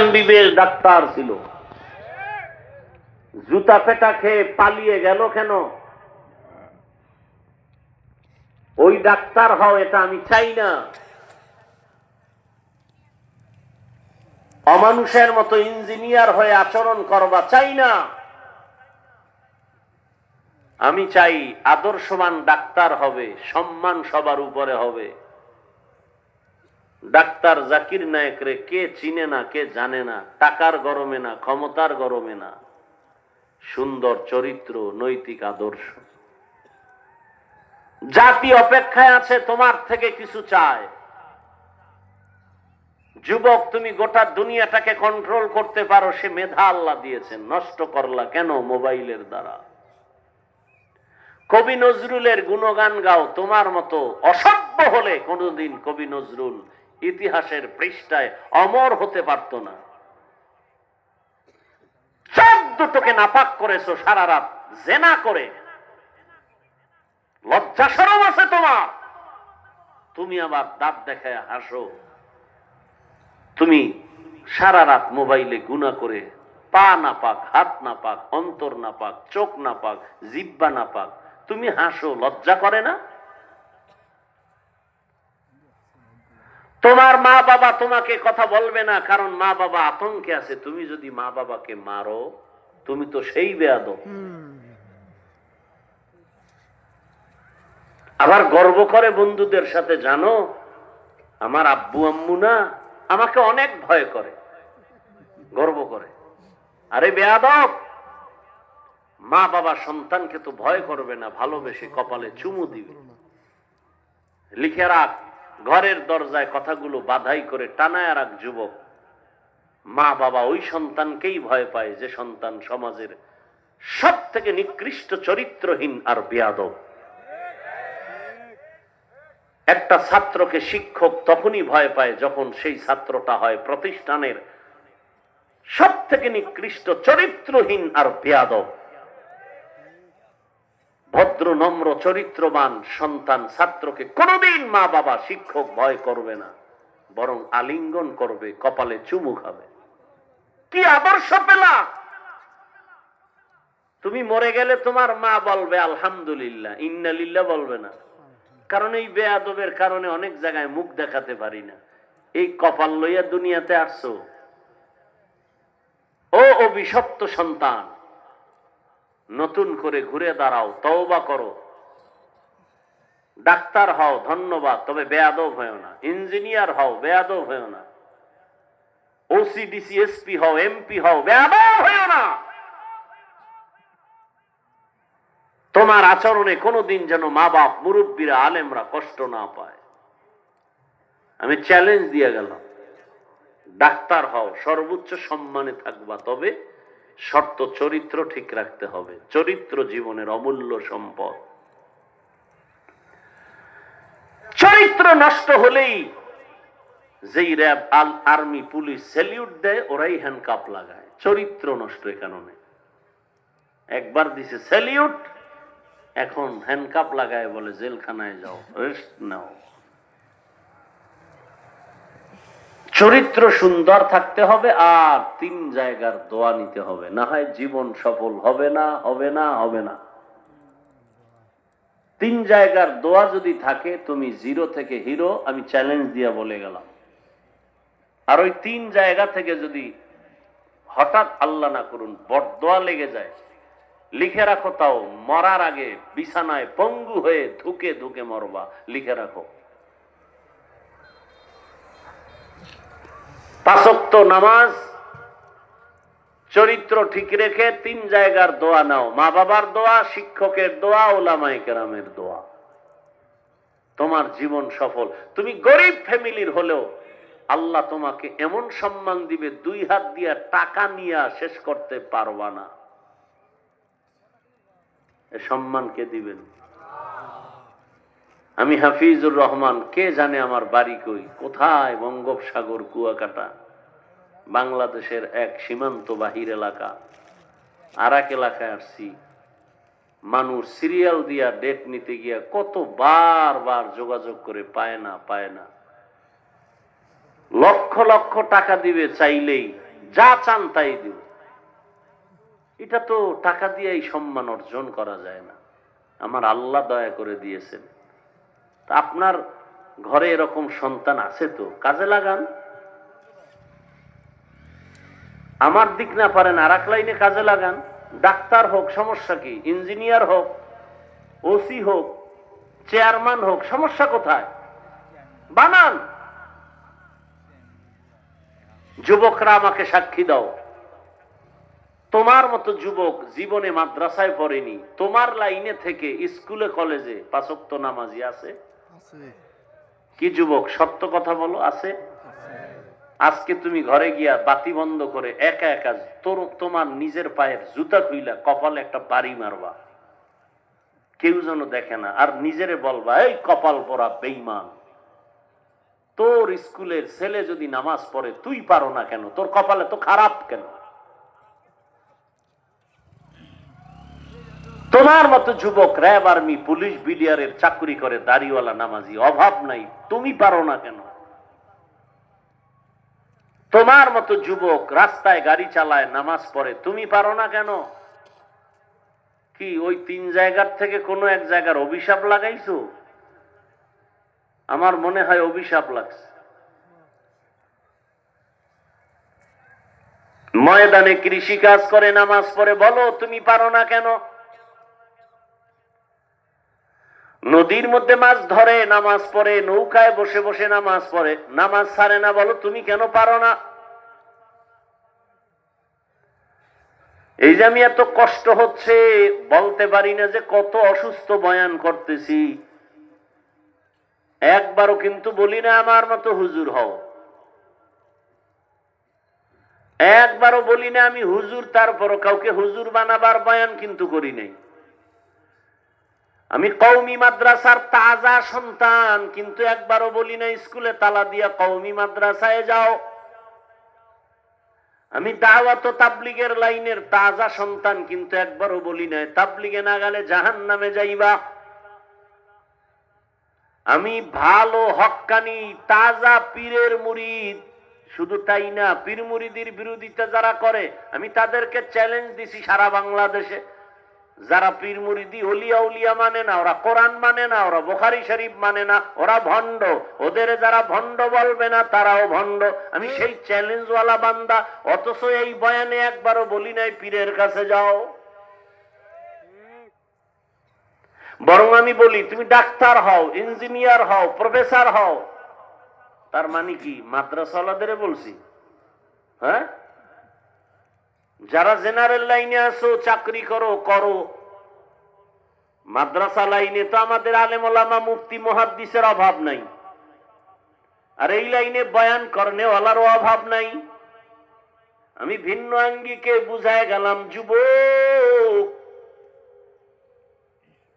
MBBS doctor ছিল, জুতা পেটা খেয়ে পালিয়ে গেল কেন? ওই ডাক্তার হও এটা আমি চাই না। অমানুষের মতো ইঞ্জিনিয়ার হয়ে আচরণ করবা চাই না। আমি চাই আদর্শবান ডাক্তার হবে, সম্মান সবার উপরে হবে। ডাক্তার জাকির নায়েকরে কে চিনে না, কে জানে না, টাকার গরমে না, ক্ষমতার গরমে না, সুন্দর চরিত্র, নৈতিক আদর্শ। জাতি অপেক্ষায় আছে তোমার থেকে কিছু চায়। যুবক, তুমি গোটা দুনিয়াটাকে কন্ট্রোল করতে পারো, সে মেধা আল্লাহ দিয়েছেন, নষ্ট করলা কেন মোবাইলের দ্বারা? কবি নজরুলের গুণগান গাও, তোমার মতো অসভ্য হলে কোনদিন কবি নজরুল ইতিহাসের পৃষ্ঠায় অমর হতে পারত না। চোখ দুটোকে নাপাক করেছো সারা রাত জেনা করে, লজ্জা শরম আছে তোমার? তুমি আবার দাঁত দেখায় হাসো। তুমি সারা রাত মোবাইলে গুনাহ করে, পা নাপাক, হাত নাপাক, অন্তর নাপাক, চোখ নাপাক, জিহ্বা নাপাক, তুমি হাসো, লজ্জা করে না? তোমার মা বাবা তোমাকে কথা বলবে না, কারণ মা বাবা আতঙ্কে আছে। তুমি যদি মা বাবাকে মারো, তুমি তো সেই বেয়াদব। আবার গর্ব করে বন্ধুদের সাথে, জানো আমার আব্বু আম্মু না আমাকে অনেক ভয় করে, গর্ব করে। আরে বেয়াদব, মা বাবা সন্তানকে তো ভয় করবে না, ভালোবেসে কপালে চুমু দিবে। লিখে রাখ, ঘরের দরজায় কথাগুলো বাধাই করে টানায় রাখ যুবক। মা বাবা ওই সন্তানকেই ভয় পায় যে সন্তান সমাজের সব থেকে নিকৃষ্ট চরিত্রহীন আর বেয়াদব। একটা ছাত্রকে শিক্ষক তখনই ভয় পায় যখন সেই ছাত্রটা হয় প্রতিষ্ঠানের সব থেকে নিকৃষ্ট চরিত্রহীন আর বেয়াদব। ভদ্র নম্র চরিত্রবান সন্তান ছাত্রকে কোনদিন মা বাবা শিক্ষক ভয় করবে না, বরং আলিঙ্গন করবে, কপালে চুমু খাবে। কি আদর্শ পেলা? তুমি মরে গেলে তোমার মা বলবে আলহামদুলিল্লাহ, ইন্না লিল্লাহ বলবে না। কারণ এই বেয়াদবের কারণে অনেক জায়গায় মুখ দেখাতে পারি না। এই কপাল লইয়া দুনিয়াতে আসছো। ও অভিশপ্ত সন্তান, নতুন করে ঘুরে দাঁড়াও, তওবা করো। ডাক্তার হও, ধন্যবাদ, তবে বেয়াদব হয়েও না। ইঞ্জিনিয়ার হও, বেয়াদব হয়েও না। ওসি ডিসি এসপি হও, এমপি হও, বেয়াদব হয়েও না। তোমার আচরণে কোনোদিন যেন মা বাপ, মুরব্বীরা, আলেমরা কষ্ট না পায়। আমি চ্যালেঞ্জ দিয়ে গেলাম, ডাক্তার হও, সর্বোচ্চ সম্মানে থাকবা, তবে শর্ত চরিত্র ঠিক রাখতে হবে। চরিত্র জীবনের অমূল্য সম্পদ। চরিত্র নষ্ট হলেই যেই র্যাব, আর্মি, পুলিশ স্যালিউট দেয়, ওরাই হ্যান্ডকাপ লাগায়। চরিত্র নষ্ট এ কারণে। একবার দিছে স্যালিউট, এখন হ্যান্ডকাপ লাগায় বলে জেলখানায় যাও, রেস্ট নাও। চরিত্র সুন্দর থাকতে হবে, আর 3 জায়গার দোয়া নিতে হবে, না হয় জীবন সফল হবে না, হবে না, হবে না। 3 জায়গার দোয়া যদি থাকে, তুমি 0 থেকে হিরো, আমি চ্যালেঞ্জ দিয়ে বলে গেলাম। আর ওই 3 জায়গা থেকে যদি হঠাৎ আল্লাহ না করুন বদদোয়া লেগে যায়, লিখে রাখো, তাও মরার আগে বিছানায় পঙ্গু হয়ে ধুকে ধুকে মরবা, লিখে রাখো। 5 ওয়াক্ত নামাজ, চরিত্র ঠিক রেখে 3 জায়গার দোয়া নাও। মা বাবার দোয়া, শিক্ষকের দোয়া, ওলামায়ে কেরামের দোয়া। তোমার জীবন সফল। তুমি গরিব ফ্যামিলির হলেও আল্লাহ তোমাকে এমন সম্মান দিবে, 2 হাত দিয়ে টাকা নিয়ে শেষ করতে পারবা না। এ সম্মান কে দিবেন? আমি হাফিজুর রহমান, কে জানে আমার বাড়ি কই, কোথায়? বঙ্গোপসাগর, কুয়াকাটা, বাংলাদেশের এক সীমান্ত বাহির এলাকা। আর এক এলাকায় আসছি, মানুষ সিরিয়াল দিয়া ডেট নিতে গিয়া কত বার যোগাযোগ করে পায় না। লক্ষ লক্ষ টাকা দিবে চাইলেই, যা চান তাই দিব। এটা তো টাকা দিয়ে এই সম্মান অর্জন করা যায় না, আমার আল্লাহ দয়া করে দিয়েছেন। তা আপনার ঘরে এরকম সন্তান আছে তো কাজে লাগান। আমার দিক না পারেন আর এক লাইনে কাজে লাগান। ডাক্তার হোক, সমস্যা কি? ইঞ্জিনিয়ার হোক, ওসি হোক, চেয়ারম্যান হোক, সমস্যা কোথায়? বানান। যুবকরা আমাকে সাক্ষী দাও, তোমার মতো যুবক জীবনে মাদ্রাসায় পড়েনি, তোমার লাইনে থেকে স্কুলে কলেজে পাঁচ ওয়াক্ত নামাজি আছে কি? যুবক সত্য কথা বলো, আছে? আজকে তুমি ঘরে গিয়া বাতি বন্ধ করে একা একা তোমার নিজের পায়ের জুতা খুইলা কপালে একটা বাড়ি মারবা, কেউ যেন দেখে না, আর নিজেরে বলবা এই কপাল পরা বেঈমান। তোর স্কুলের ছেলে যদি নামাজ পড়ে তুই পারো না কেন? তোর কপালে তো খারাপ কেন? তোমার মতো যুবক র্যাব, আর্মি, পুলিশ, বিডিআরের চাকরি করে, দাড়িওয়ালা নামাজি, অভাব নাই, তুমি পারো না কেন? তোমার মতো যুবক রাস্তায় গাড়ি চালায়, নামাজ পড়ে, তুমি পারো না কেন? কি ওই তিন জায়গার থেকে কোনো এক জায়গার অভিশাপ লাগাইছো? আমার মনে হয় অভিশাপ লাগছে। ময়দানে কৃষি কাজ করে, নামাজ পড়ে, বলো তুমি পারো না কেন? নদীর মধ্যে মাছ ধরে, নামাজ পড়ে, নৌকায় বসে বসে নামাজ পড়ে, নামাজ ছাড়ে না, বলো তুমি কেন পারো না? এই যে আমি এত কষ্ট হচ্ছে, বলতে পারি না যে কত অসুস্থ বয়ান করতেছি, একবারও কিন্তু বলি না আমার মতো হুজুর হও, একবারও বলি না আমি হুজুর, তারপরও কাউকে হুজুর বানাবার বয়ান কিন্তু করি নাই। আমি কওমি মাদ্রাসার তাজা সন্তান, কিন্তু একবারও বলি না স্কুলে তালা দিয়া কওমি মাদ্রাসায় যাও। আমি দাওয়াত ও তাবলীগের লাইনের তাজা সন্তান, কিন্তু একবারও বলি না তাবলীগে না গেলে জাহান্নামে যাইবা। আমি ভালো হক্কানি তাজা পীরের মুরিদ, শুধু তাই না, পীর মুরিদির বিরোধিতা যারা করে আমি তাদেরকে চ্যালেঞ্জ দিছি সারা বাংলাদেশে। যারা পীর মুরিদি ওলিয়া উলিয়া মানে না, ওরা কোরআন মানে না, ওরা বুখারী শরীফ মানে না, ওরা ভণ্ড, ওদের যারা ভণ্ড বলবে না তারাও ভণ্ড। আমি সেই চ্যালেঞ্জওয়ালা বান্দা, অথচ এই বয়ানে একবারও বলি নাই পীরের কাছে যাও। বরং আমি বলি তুমি ডাক্তার হও, ইঞ্জিনিয়ার হও, প্রফেসর হও। তার মানে কি মাদ্রাসাওয়ালাদের বলছি? হ্যাঁ, যারা জেনারেল লাইনে আছো চাকরি করো, করো। মাদ্রাসা লাইনে তো আমাদের আলেম ওলামা, মুফতি, মুহাদ্দিসের অভাব নাই, আর এই লাইনে বয়ান করনেওয়ালারও অভাব নাই। আমি ভিন্ন আঙ্গিকে বুঝায় গেলাম, যুবক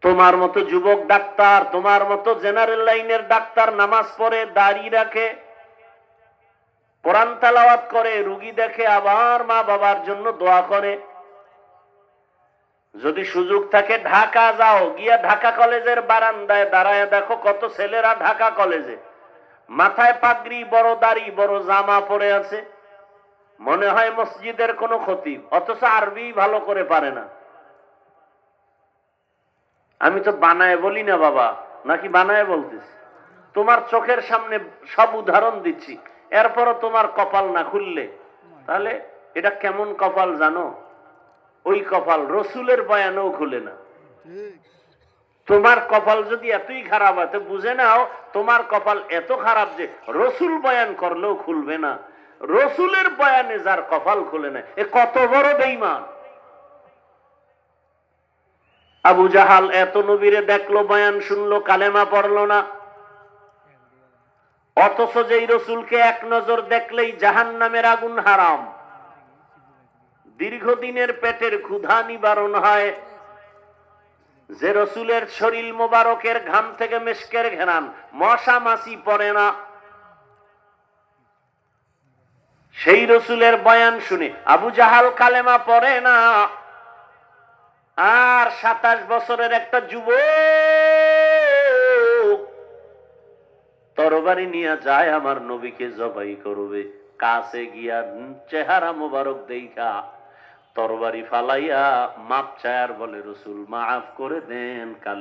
তোমার মতো যুবক ডাক্তার, তোমার মতো জেনারেল লাইনের ডাক্তার নামাজ পড়ে, দাড়ি রাখে, কোরআন তেলাওয়াত করে, রুগী দেখে, আবার মা বাবার জন্য দোয়া করে। যদি সুযোগ থাকে ঢাকা যাও, গিয়া ঢাকা কলেজের বারান্দায় দাঁড়ায় দেখো কত ছেলেরা ঢাকা কলেজে মাথায় পাগড়ি, বড় দাড়ি, বড় জামা পরে আছে, মনে হয় মসজিদের কোনো খতিব, অথচ আরবি ভালো করে পারে না। আমি তো বানায় বলি না বাবা, নাকি বানায় বলতেছি? তোমার চোখের সামনে সব উদাহরণ দিচ্ছি, এরপরও তোমার কপাল না খুললে, তাহলে এটা কেমন কপাল জানো? ওই কপাল রসুলের বয়ানেও খুলে না। তোমার কপাল যদি এতই খারাপ হয় তো বুঝে নাও তোমার কপাল এত খারাপ যে রসুল বয়ান করলেও খুলবে না। রসুলের বয়ানে যার কপাল খুলে না, এ কত বড় বেঈমান। আবু জাহাল এত নবীরে দেখলো, বয়ান শুনলো, কালেমা পড়লো না, অথচ যেই রসুলকে এক নজর দেখলেই জাহান্নামের আগুন হারাম, দীর্ঘদিনের পেটের ক্ষুধা নিবারণ হয়, যে রসুলের শরীর মোবারকের ঘাম থেকে মেশকের ঘেরান, মশা মাছি পড়ে না, সেই রসুলের বয়ান শুনে আবু জাহাল কালেমা পড়ে না। আর 27 বছরের একটা যুবক তরবারি নিয়ে যায় আমার নবীকে জবাই করবে, কাছে গিয়া চেহারা মোবারক দেখা তরবারি ফালাইয়া মাপ চায়ার বলে, রসুল মাফ করে দেন, কালে